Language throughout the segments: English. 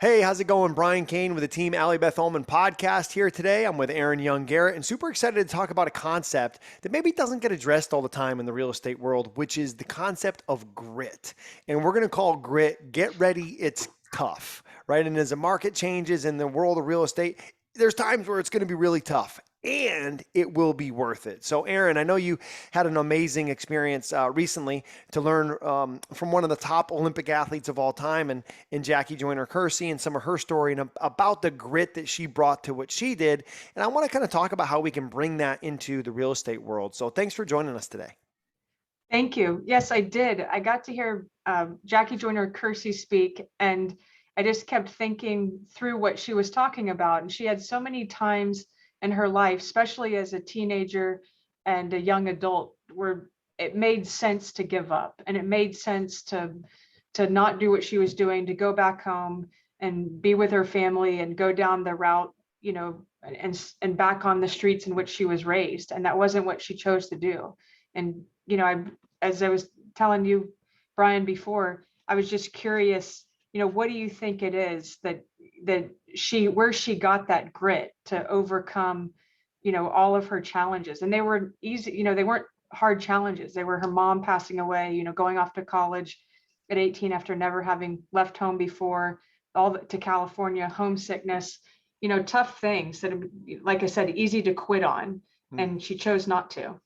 Hey, how's it going? Brian Cain with the Team Allie, Beth, Allman podcast here today. I'm with Erin Young Garrett and super excited to talk about a concept that maybe doesn't get addressed all the time in the real estate world, which is the concept of grit. And we're going to call grit, get ready, it's tough, right? And as the market changes in the world of real estate, there's times where it's going to be really tough and it will be worth it. So, Erin, I know you had an amazing experience recently to learn from one of the top Olympic athletes of all time, and Jackie Joyner Kersee, and some of her story and about the grit that she brought to what she did. And I want to kind of talk about how we can bring that into the real estate world. So, thanks for joining us today. Thank you. Yes, I did. I got to hear Jackie Joyner Kersee speak, and I just kept thinking through what she was talking about. And she had so many times in her life, especially as a teenager and a young adult, where it made sense to give up, and it made sense to not do what she was doing, to go back home and be with her family and go down the route, and back on the streets in which she was raised. And that wasn't what she chose to do. And as I was telling you, Brian, before, I was just curious, what do you think it is that where she got that grit to overcome, all of her challenges? And they were easy, they weren't hard challenges. They were her mom passing away, going off to college at 18 after never having left home before, to California, homesickness, tough things that, like I said, easy to quit on. And she chose not to.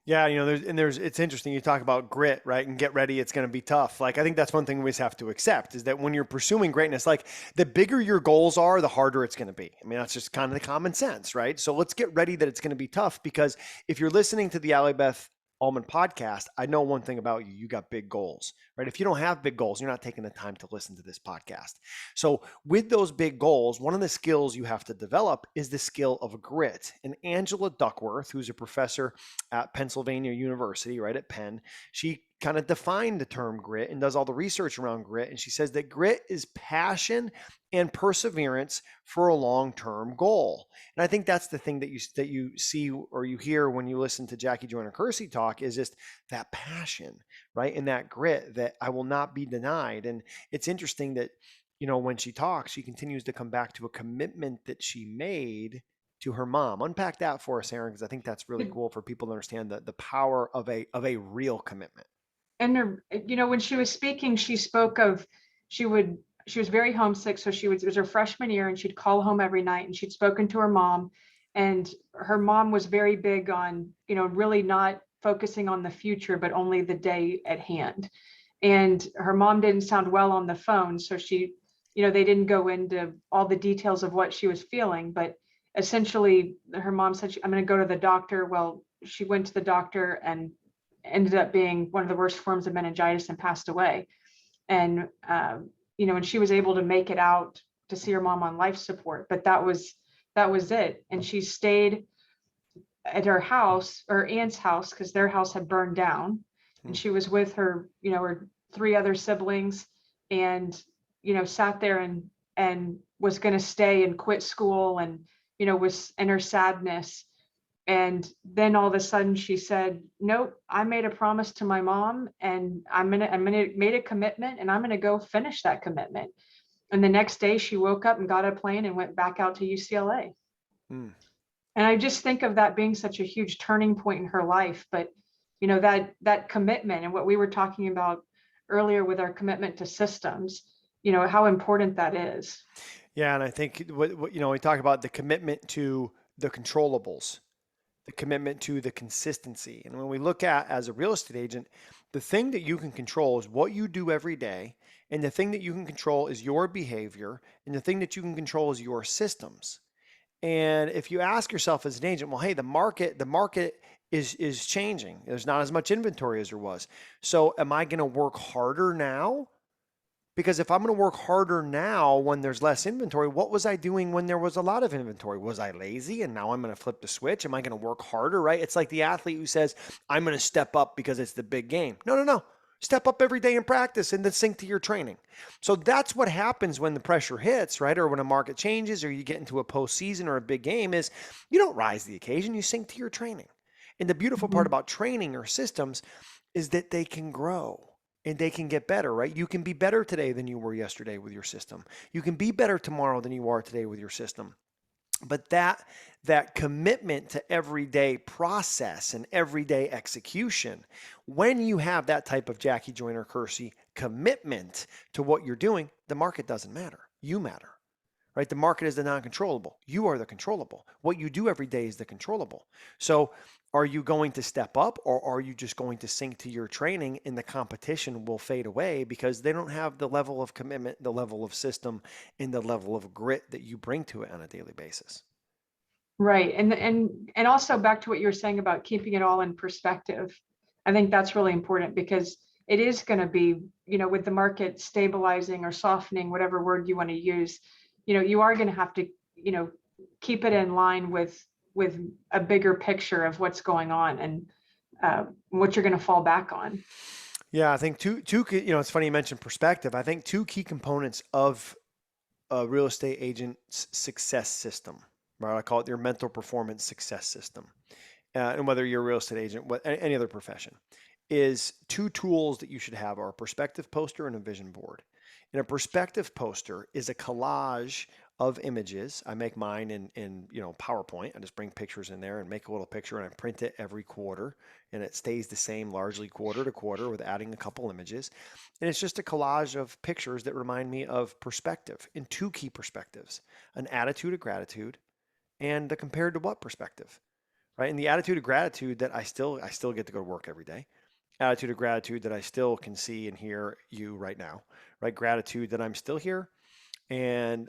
Yeah, it's interesting. You talk about grit, right? And get ready, it's going to be tough. Like, I think that's one thing we just have to accept is that when you're pursuing greatness, like the bigger your goals are, the harder it's going to be. I mean, that's just kind of the common sense, right? So let's get ready that it's going to be tough, because if you're listening to the Allie Beth Allman podcast, I know one thing about you. You got big goals, right? If you don't have big goals, you're not taking the time to listen to this podcast. So with those big goals, one of the skills you have to develop is the skill of grit. And Angela Duckworth, who's a professor at Pennsylvania University, right at Penn, she kind of defined the term grit and does all the research around grit. And she says that grit is passion and perseverance for a long-term goal. And I think that's the thing that you see or you hear when you listen to Jackie Joyner Kersee talk, is just that passion, right? And that grit that I will not be denied. And it's interesting that, when she talks, she continues to come back to a commitment that she made to her mom. Unpack that for us, Erin, because I think that's really cool for people to understand the power of a real commitment. And when she was speaking, she spoke of she was very homesick. So it was her freshman year, and she'd call home every night, and she'd spoken to her mom, and her mom was very big on, really not focusing on the future, but only the day at hand. And her mom didn't sound well on the phone. So they didn't go into all the details of what she was feeling, but essentially her mom said, I'm going to go to the doctor. Well, she went to the doctor and ended up being one of the worst forms of meningitis and passed away. And, and she was able to make it out to see her mom on life support, but that was it. And she stayed at her house, or aunt's house, because their house had burned down. And she was with her, her three other siblings, and, sat there and was going to stay and quit school, and, was in her sadness. And then all of a sudden she said, nope, I made a promise to my mom, and I'm going to made a commitment, and I'm going to go finish that commitment. And the next day she woke up and got a plane and went back out to UCLA. Mm. And I just think of that being such a huge turning point in her life. But, that commitment, and what we were talking about earlier with our commitment to systems, how important that is. Yeah, and I think we talk about the commitment to the controllables, the commitment to the consistency. And when we look at as a real estate agent, the thing that you can control is what you do every day. And the thing that you can control is your behavior. And the thing that you can control is your systems. And if you ask yourself as an agent, well, hey, the market is changing. There's not as much inventory as there was. So am I going to work harder now? Because if I'm going to work harder now when there's less inventory, what was I doing when there was a lot of inventory? Was I lazy and now I'm going to flip the switch? Am I going to work harder, right? It's like the athlete who says, I'm going to step up because it's the big game. No. Step up every day in practice and then sync to your training. So that's what happens when the pressure hits, right? Or when a market changes or you get into a postseason or a big game, is you don't rise to the occasion, you sync to your training. And the beautiful part about training or systems is that they can grow. and they can get better, right? You can be better today than you were yesterday with your system. You can be better tomorrow than you are today with your system. But that commitment to everyday process and everyday execution, when you have that type of Jackie Joyner Kersey commitment to what you're doing, the market doesn't matter. You matter, right? The market is the non-controllable. You are the controllable. What you do every day is the controllable. So are you going to step up, or are you just going to sink to your training and the competition will fade away because they don't have the level of commitment, the level of system, and the level of grit that you bring to it on a daily basis? Right. And also back to what you were saying about keeping it all in perspective. I think that's really important because it is going to be, with the market stabilizing or softening, whatever word you want to use, you are going to have to, keep it in line with a bigger picture of what's going on and what you're going to fall back on. Yeah, I think it's funny you mentioned perspective. I think two key components of a real estate agent's success system, right? I call it your mental performance success system. And whether you're a real estate agent, any other profession, is two tools that you should have are a perspective poster and a vision board. And a perspective poster is a collage of images. I make mine in PowerPoint. I just bring pictures in there and make a little picture, and I print it every quarter, and it stays the same largely quarter to quarter with adding a couple images. And it's just a collage of pictures that remind me of perspective in two key perspectives: an attitude of gratitude and the compared to what perspective, right? And the attitude of gratitude that I still get to go to work every day. Attitude of gratitude that I still can see and hear you right now, right? Gratitude that I'm still here. And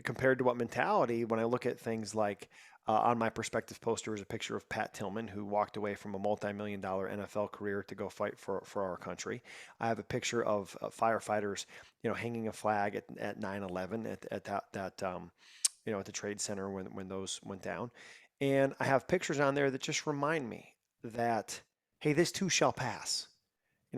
compared to what mentality, when I look at things like on my perspective poster is a picture of Pat Tillman, who walked away from a multi-million-dollar NFL career to go fight for our country. I have a picture of firefighters, hanging a flag at 9/11 at that at the Trade Center when those went down. And I have pictures on there that just remind me that, hey, this too shall pass.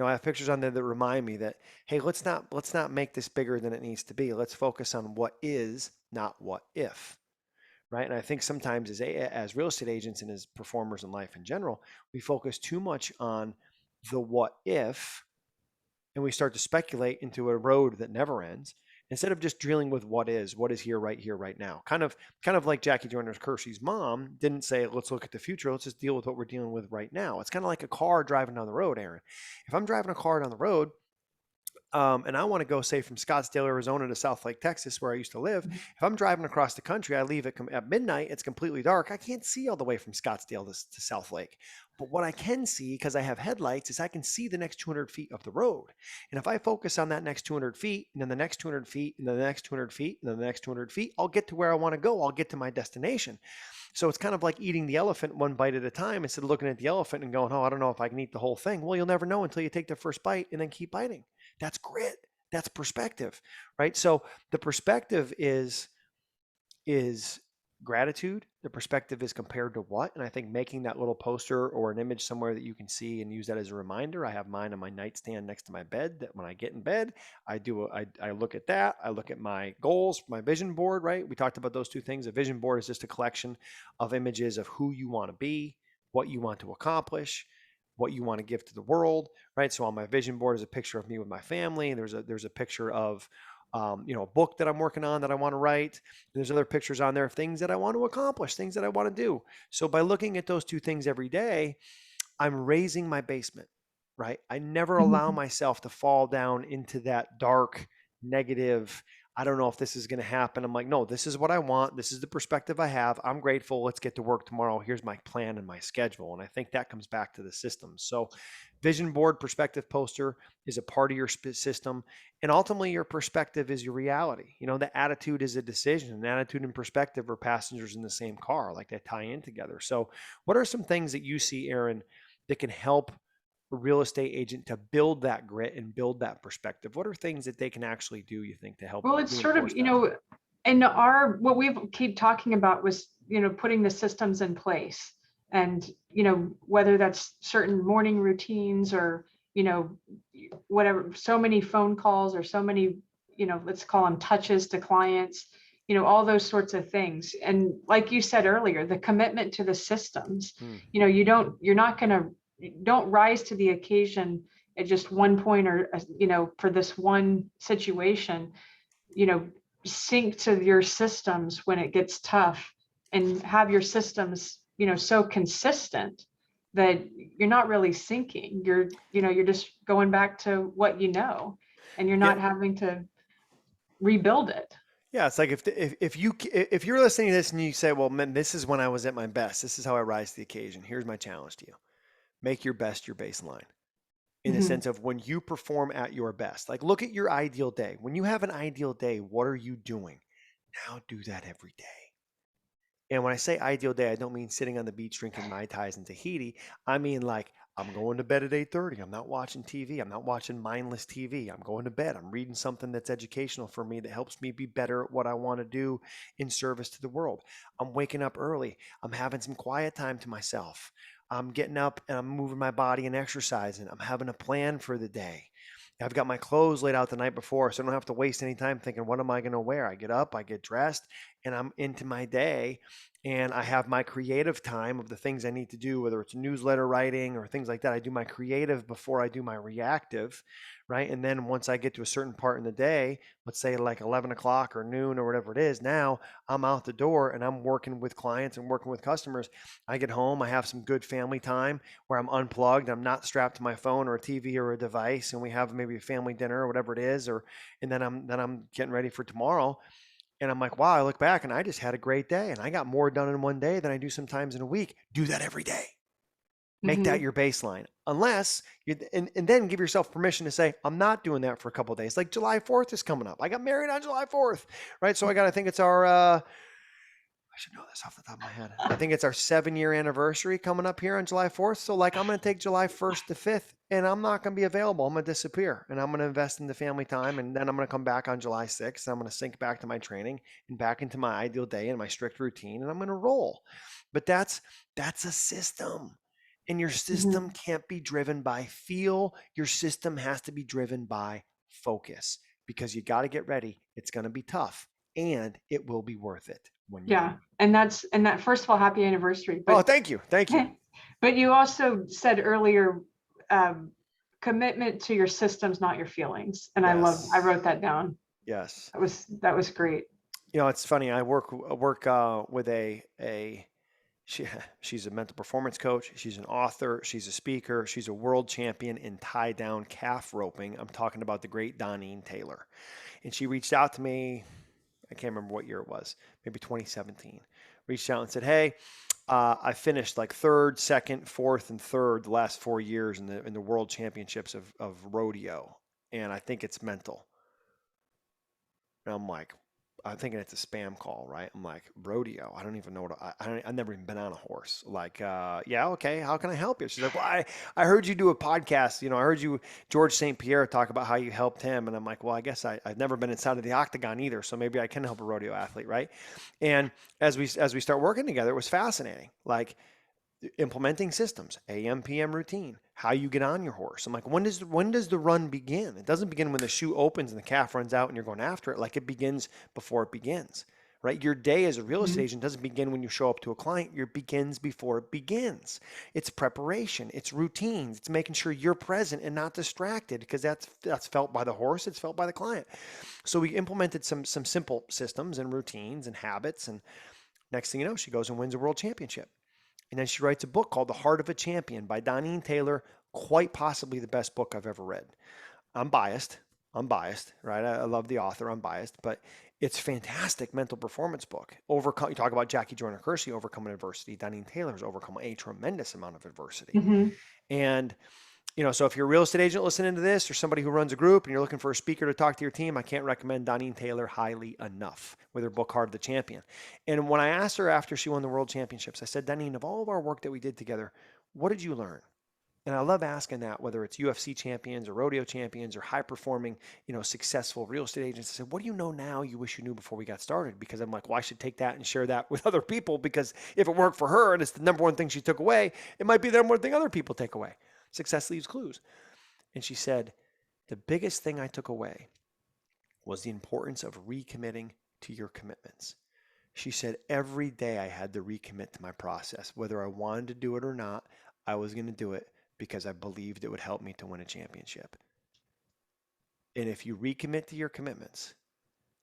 I have pictures on there that remind me that, hey, let's not make this bigger than it needs to be. Let's focus on what is, not what if, right? And I think sometimes as real estate agents and as performers in life in general, we focus too much on the what if, and we start to speculate into a road that never ends instead of just dealing with what is here, right now. Kind of like Jackie Joyner Kersey's mom didn't say, let's look at the future. Let's just deal with what we're dealing with right now. It's kind of like a car driving down the road, Erin. If I'm driving a car down the road, and I want to go, say, from Scottsdale, Arizona to Southlake, Texas, where I used to live. If I'm driving across the country, I leave at midnight. It's completely dark. I can't see all the way from Scottsdale to Southlake. But what I can see, because I have headlights, is I can see the next 200 feet of the road. And if I focus on that next 200 feet, and then the next 200 feet, and then the next 200 feet, and then the next 200 feet, I'll get to where I want to go. I'll get to my destination. So it's kind of like eating the elephant one bite at a time instead of looking at the elephant and going, oh, I don't know if I can eat the whole thing. Well, you'll never know until you take the first bite and then keep biting. That's grit. That's perspective, right? So the perspective is gratitude. The perspective is compared to what? And I think making that little poster or an image somewhere that you can see and use that as a reminder. I have mine on my nightstand next to my bed, that when I get in bed, I look at that. I look at my goals, my vision board, right? We talked about those two things. A vision board is just a collection of images of who you want to be, what you want to accomplish, what you want to give to the world, right? So on my vision board is a picture of me with my family. There's a picture of a book that I'm working on that I want to write. There's other pictures on there of things that I want to accomplish, things that I want to do. So by looking at those two things every day, I'm raising my basement, right? I never allow myself to fall down into that dark, negative, I don't know if this is going to happen. I'm like, no, this is what I want. This is the perspective I have. I'm grateful. Let's get to work tomorrow. Here's my plan and my schedule. And I think that comes back to the system. So vision board, perspective poster is a part of your system. And ultimately your perspective is your reality. The attitude is a decision, and attitude and perspective are passengers in the same car, like they tie in together. So what are some things that you see, Erin, that can help a real estate agent to build that grit and build that perspective? What are things that they can actually do, you think, to help Well, it's sort of, reinforce that? and what we keep talking about was, putting the systems in place. And, whether that's certain morning routines or, whatever, so many phone calls or so many, let's call them touches to clients, all those sorts of things. And like you said earlier, the commitment to the systems, don't rise to the occasion at just one point, or, for this one situation, sync to your systems when it gets tough, and have your systems, so consistent that you're not really syncing. You're just going back to what and you're Yeah. not having to rebuild it. Yeah, it's like if you're listening to this and you say, "Well, man, this is when I was at my best. This is how I rise to the occasion." Here's my challenge to you: make your best your baseline. In the Hmm. sense of when you perform at your best, like look at your ideal day. When you have an ideal day, what are you doing? Now do that every day. And when I say ideal day, I don't mean sitting on the beach drinking Mai Tais and Tahiti. I mean like I'm going to bed at 8:30. I'm not watching TV. I'm not watching mindless TV. I'm going to bed. I'm reading something that's educational for me that helps me be better at what I want to do in service to the world. I'm waking up early. I'm having some quiet time to myself. I'm getting up and I'm moving my body and exercising. I'm having a plan for the day. I've got my clothes laid out the night before, so I don't have to waste any time thinking, what am I going to wear? I get up, I get dressed, and I'm into my day, and I have my creative time of the things I need to do, whether it's newsletter writing or things like that. I do my creative before I do my reactive, right? And then once I get to a certain part in the day, let's say like 11 o'clock or noon or whatever it is, now I'm out the door and I'm working with clients and working with customers. I get home, I have some good family time where I'm unplugged. I'm not strapped to my phone or a TV or a device, and we have maybe a family dinner or whatever it is, or and then I'm getting ready for tomorrow. And I'm like, wow, I look back and I just had a great day and I got more done in one day than I do sometimes in a week. Do that every day. Make that Hmm. your baseline. Unless you and then give yourself permission to say, I'm not doing that for a couple of days. Like July 4th is coming up. I got married on July 4th, right? So I think it's our I should know this off the top of my head. I think it's our 7-year anniversary coming up here on July 4th. So like I'm going to take July 1st to 5th and I'm not going to be available. I'm going to disappear and I'm going to invest in the family time. And then I'm going to come back on July 6th. And I'm going to sync back to my training and back into my ideal day and my strict routine. And I'm going to roll. But that's a system. And your system Hmm. can't be driven by feel. Your system has to be driven by focus because you got to get ready. It's going to be tough and it will be worth it when you do. Yeah. And that, first of all, happy anniversary. Oh, But thank you. Thank you. but you also said earlier, um, commitment to your systems, not your feelings. And I Yes. wrote that down. Yes. That was great. It's funny. I work with she she's a mental performance coach. She's an author. She's a speaker. She's a world champion in tie down calf roping. I'm talking about the great Doneen Taylor. And she reached out to me. I can't remember what year it was. Maybe 2017. Reached out and said, "Hey, I finished like third, second, fourth, and third the last 4 years in the world championships of rodeo, and I think it's mental." And I'm like, I'm thinking it's a spam call, right? I'm like, rodeo. I don't even know I've never even been on a horse. Like, yeah, okay. How can I help you? She's like, well, I heard you do a podcast. I heard you, George St. Pierre, talk about how you helped him. And I'm like, well, I guess I've never been inside of the octagon either. So maybe I can help a rodeo athlete, right? And as we start working together, it was fascinating. Like, implementing systems, AM, PM routine, how you get on your horse. I'm like, when does the run begin? It doesn't begin when the shoe opens and the calf runs out and you're going after it. Like it begins before it begins, right? Your day as a real estate Mhm. agent doesn't begin when you show up to a client. It begins before it begins. It's preparation, it's routines, it's making sure you're present and not distracted because that's felt by the horse, it's felt by the client. So we implemented some simple systems and routines and habits, and next thing you know, she goes and wins a world championship. And then she writes a book called The Heart of a Champion by Doneen Taylor, quite possibly the best book I've ever read. I'm biased. I'm biased, right? I love the author. I'm biased, but it's fantastic mental performance book. You talk about Jackie Joyner Kersee overcoming adversity. Doneen Taylor's overcome a tremendous amount of adversity. Mhm. And so if you're a real estate agent listening to this or somebody who runs a group and you're looking for a speaker to talk to your team, I can't recommend Doneen Taylor highly enough with her book, Heart of the Champion. And when I asked her after she won the world championships, I said, Doneen, of all of our work that we did together, what did you learn? And I love asking that, whether it's UFC champions or rodeo champions or high performing, successful real estate agents. I said, what do you know now you wish you knew before we got started? Because I'm like, well, I should take that and share that with other people because if it worked for her and it's the number one thing she took away, it might be the number one thing other people take away. Success leaves clues. And she said, the biggest thing I took away was the importance of recommitting to your commitments. She said, every day I had to recommit to my process. Whether I wanted to do it or not, I was going to do it because I believed it would help me to win a championship. And if you recommit to your commitments,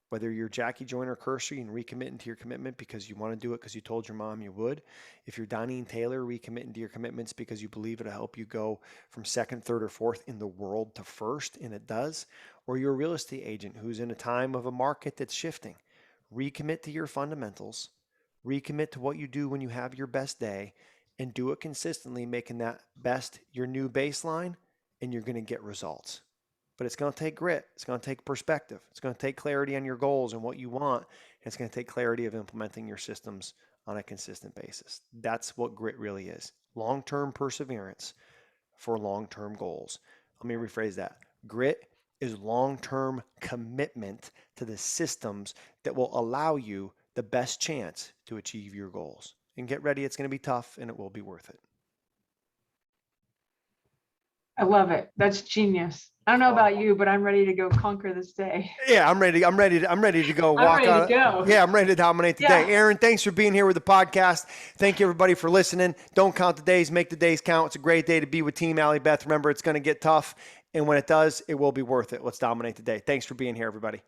whether you're Jackie Joyner Kersey and recommitting to your commitment because you want to do it because you told your mom you would, if you're Donnie and Taylor recommitting to your commitments because you believe it'll help you go from second, third, or fourth in the world to first, and it does, or you're a real estate agent who's in a time of a market that's shifting, recommit to your fundamentals, recommit to what you do when you have your best day, and do it consistently, making that best your new baseline, and you're going to get results. But it's going to take grit. It's going to take perspective. It's going to take clarity on your goals and what you want. And it's going to take clarity of implementing your systems on a consistent basis. That's what grit really is. Long-term perseverance for long-term goals. Let me rephrase that. Grit is long-term commitment to the systems that will allow you the best chance to achieve your goals. And get ready. It's going to be tough, and it will be worth it. I love it. That's genius. I don't know about you, but I'm ready to go conquer this day. Yeah, I'm ready to go walk I'm ready to go. Yeah, I'm ready to dominate the day. Erin, thanks for being here with the podcast. Thank you everybody for listening. Don't count the days, make the days count. It's a great day to be with Team Allie, Beth. Remember, it's going to get tough, and when it does, it will be worth it. Let's dominate the day. Thanks for being here, everybody.